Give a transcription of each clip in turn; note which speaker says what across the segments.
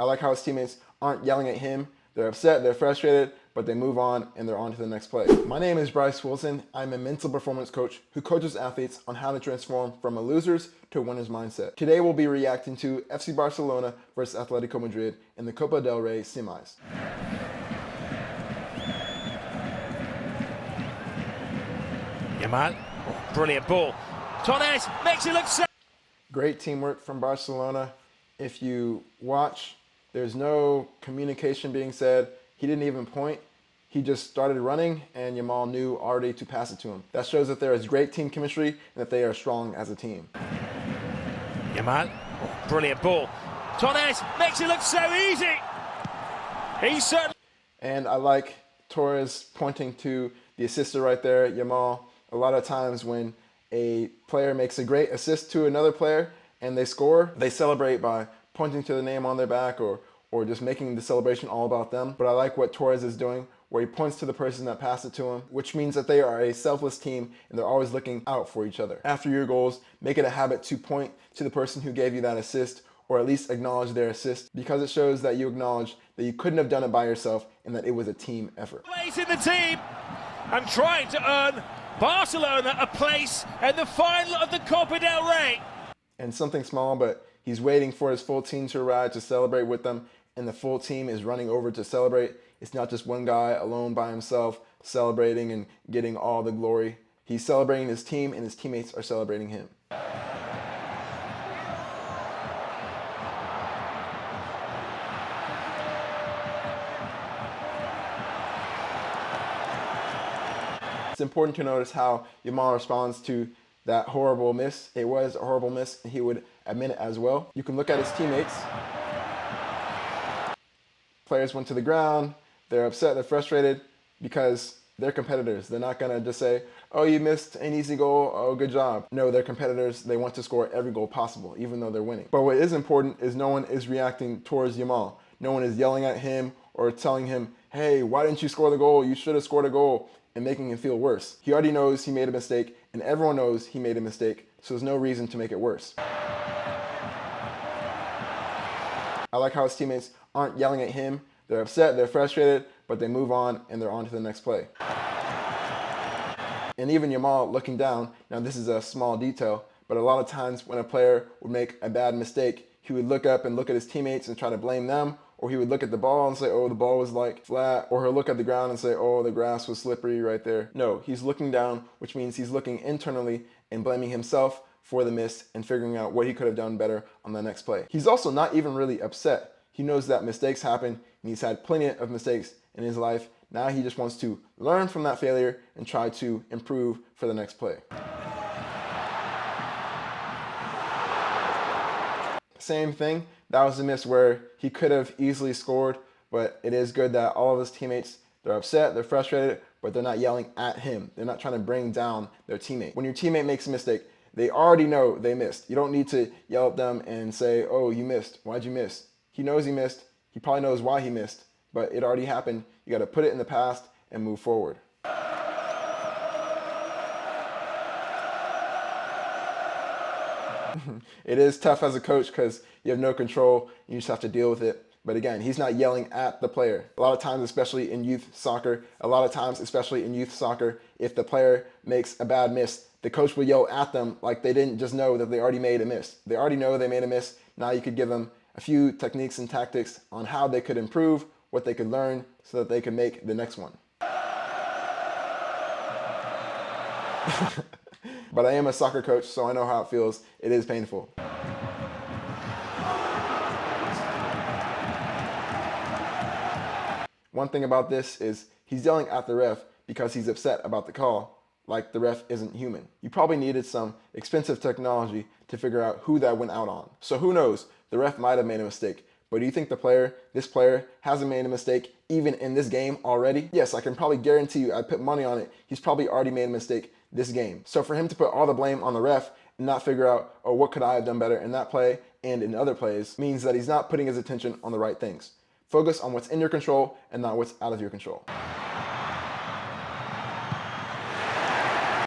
Speaker 1: I like how his teammates aren't yelling at him. They're upset, they're frustrated, but they move on and they're on to the next play. My name is Bryce Wilson. I'm a mental performance coach who coaches athletes on how to transform from a loser's to a winner's mindset. Today we'll be reacting to FC Barcelona versus Atletico Madrid in the Copa del Rey semis.
Speaker 2: Yamal, brilliant ball. Torres makes it look so.
Speaker 1: Great teamwork from Barcelona. If you watch, there's no communication being said. He didn't even point. He just started running and Yamal knew already to pass it to him. That shows that there is great team chemistry and that they are strong as a team.
Speaker 2: Yamal, brilliant ball. Torres makes it look so easy. He's certain.
Speaker 1: And I like Torres pointing to the assister right there, Yamal. A lot of times when a player makes a great assist to another player and they score, they celebrate by pointing to the name on their back or just making the celebration all about them. But I like what Torres is doing, where he points to the person that passed it to him, which means that they are a selfless team and they're always looking out for each other. After your goals, make it a habit to point to the person who gave you that assist, or at least acknowledge their assist, because it shows that you acknowledge that you couldn't have done it by yourself and that it was a team effort.
Speaker 2: Place in the team and trying to earn Barcelona a place in the final of the Copa del Rey.
Speaker 1: And something small, but he's waiting for his full team to arrive to celebrate with them, and the full team is running over to celebrate. It's not just one guy alone by himself celebrating and getting all the glory. He's celebrating his team and his teammates are celebrating him. It's important to notice how Yamal responds to that horrible miss. It was a horrible miss, and he would admit it as well. You can look at his teammates. Players went to the ground. They're upset, they're frustrated because they're competitors. They're not gonna just say, oh, you missed an easy goal, oh, good job. No, they're competitors. They want to score every goal possible, even though they're winning. But what is important is no one is reacting towards Yamal. No one is yelling at him or telling him, hey, why didn't you score the goal? You should have scored a goal, and making him feel worse. He already knows he made a mistake, and everyone knows he made a mistake, so there's no reason to make it worse. I like how his teammates aren't yelling at him. They're upset, they're frustrated, but they move on and they're on to the next play. And even Yamal looking down, now this is a small detail, but a lot of times when a player would make a bad mistake, he would look up and look at his teammates and try to blame them, or he would look at the ball and say, oh, the ball was like flat, or he'll look at the ground and say, oh, the grass was slippery right there. No, he's looking down, which means he's looking internally and blaming himself for the miss and figuring out what he could have done better on the next play. He's also not even really upset. He knows that mistakes happen, and he's had plenty of mistakes in his life. Now he just wants to learn from that failure and try to improve for the next play. Same thing, that was a miss where he could have easily scored, but it is good that all of his teammates, they're upset, they're frustrated, but they're not yelling at him. They're not trying to bring down their teammate. When your teammate makes a mistake, they already know they missed. You don't need to yell at them and say, oh, you missed, why'd you miss? He knows he missed, he probably knows why he missed, but it already happened. You gotta put it in the past and move forward. It is tough as a coach because you have no control, you just have to deal with it. But again, he's not yelling at the player. A lot of times, especially in youth soccer, if the player makes a bad miss, the coach will yell at them like they didn't just know that they already made a miss. They already know they made a miss. Now you could give them a few techniques and tactics on how they could improve, what they could learn, so that they can make the next one. But I am a soccer coach, so I know how it feels. It is painful. One thing about this is he's yelling at the ref because he's upset about the call, like the ref isn't human. You probably needed some expensive technology to figure out who that went out on. So who knows, the ref might have made a mistake. But do you think this player hasn't made a mistake even in this game already? Yes, I can probably guarantee you, I'd put money on it, he's probably already made a mistake this game. So for him to put all the blame on the ref and not figure out, oh, what could I have done better in that play and in other plays, means that he's not putting his attention on the right things. Focus on what's in your control and not what's out of your control.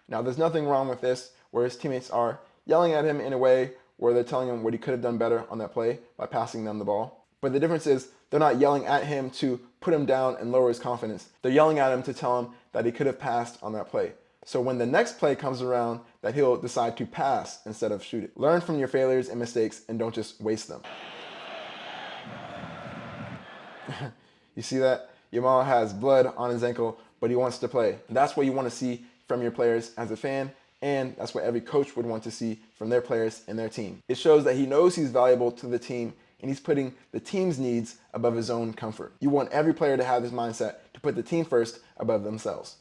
Speaker 1: Now, there's nothing wrong with this, where his teammates are yelling at him in a way where they're telling him what he could have done better on that play by passing them the ball. But the difference is they're not yelling at him to put him down and lower his confidence. They're yelling at him to tell him that he could have passed on that play. So when the next play comes around, that he'll decide to pass instead of shoot it. Learn from your failures and mistakes and don't just waste them. You see that? Yamal has blood on his ankle, but he wants to play. That's what you want to see from your players as a fan, and that's what every coach would want to see from their players and their team. It shows that he knows he's valuable to the team, and he's putting the team's needs above his own comfort. You want every player to have this mindset to put the team first above themselves.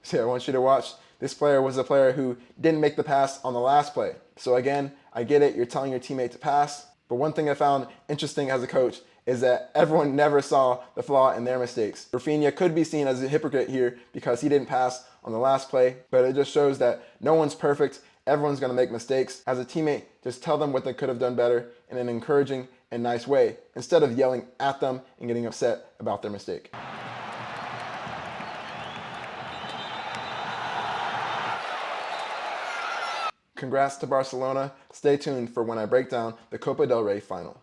Speaker 1: So I want you to watch. This player was a player who didn't make the pass on the last play. So again, I get it, you're telling your teammate to pass, but one thing I found interesting as a coach is that everyone never saw the flaw in their mistakes. Rafinha could be seen as a hypocrite here because he didn't pass on the last play, but it just shows that no one's perfect. Everyone's going to make mistakes. As a teammate, just tell them what they could have done better in an encouraging and nice way, instead of yelling at them and getting upset about their mistake. Congrats to Barcelona. Stay tuned for when I break down the Copa del Rey final.